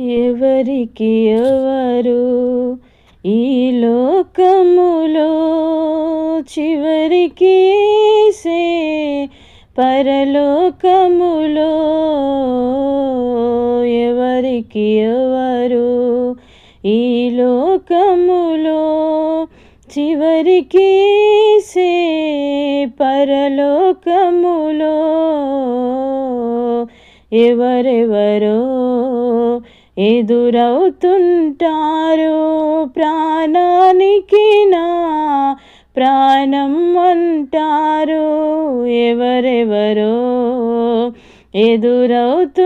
ఎవరికి ఎవరు ఈ లోకములో, చివరికి యేసే పరలోకములో. ఎవరికి ఎవరు ఈ లోకములో, చివరికి యేసే పరలోకములో. ఎవరెవరో ఎదురవుతుంటారు, ప్రాణానికి నా ప్రాణం అంటారు. ఎవరెవరో ఎదురవుతుంటారు,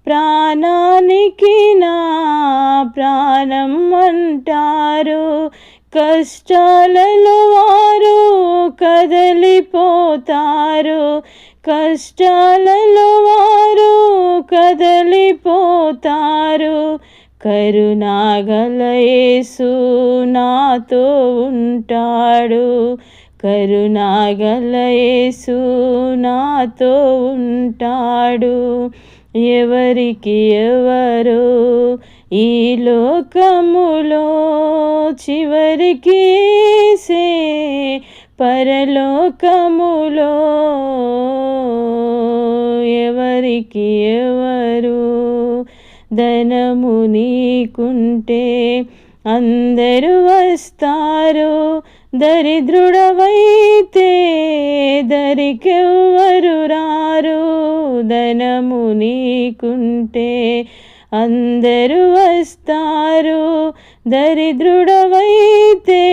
ప్రాణానికి నా ప్రాణం అంటారు. కష్టాలలో వారు కదలిపోతారు, కష్టాలలో వారు కదలిపోతారు. కరుణాగల యేసు నాతో ఉంటాడు, కరుణాగల యేసు నాతో ఉంటాడు. ఎవరికి ఎవరు ఈ లోకములో, చివరికి యేసే పరలోకములో. ఎవరికి ఎవరు ధనము నీకుంటే అందరూ వస్తారు, దరిద్రుడవైతే దరికెవ్వరు రారు. ధనము నీకుంటే అందరూ వస్తారు, దరిద్రుడవైతే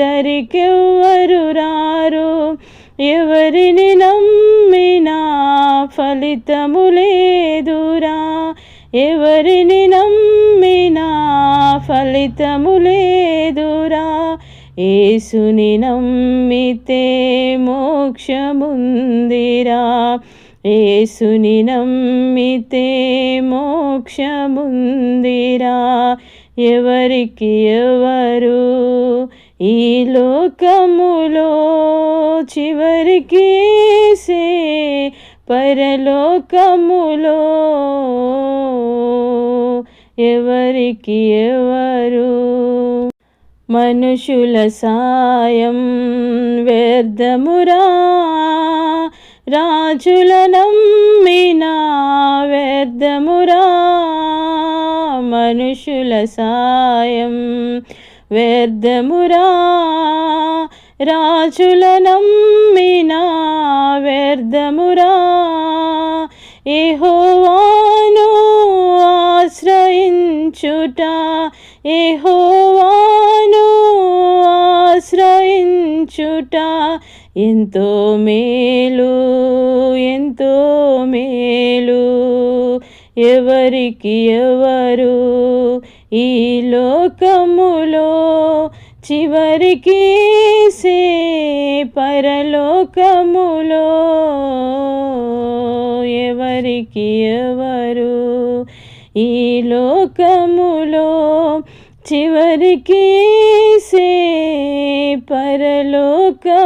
దరికెవ్వరు రారు. ఎవరిని నమ్మినా ఫలితము లేదురా, ఎవరిని నమ్మినా ఫలితము లేదురా. యేసుని నమ్మితే మోక్షముందిరా, యేసుని నమ్మితే మోక్షముందిరా. ఎవరికి ఎవరు ఈ లోకములో, చివరికి యేసే పరలోకములో. ఎవరికి ఎవరు మనుషుల సాయం వ్యర్థమురా, రాజుల నమ్మినా వ్యర్థమురా. మనుషుల సాయం వ్యర్థమురా, రాజుల నమ్మినా వ్యర్థమురా. యెహోవాను ఆశ్రయించుట, యెహోవాను ఆశ్రయించుట ఎంతో మేలు, ఎంతో మేలు. ఎవరికి ఎవరు ఈ లోకములో, చివరికి యేసే పరలోకములో. ఎవరికి ఎవరు ఈ లోకములో, చివరికి యేసే పరలోకములో.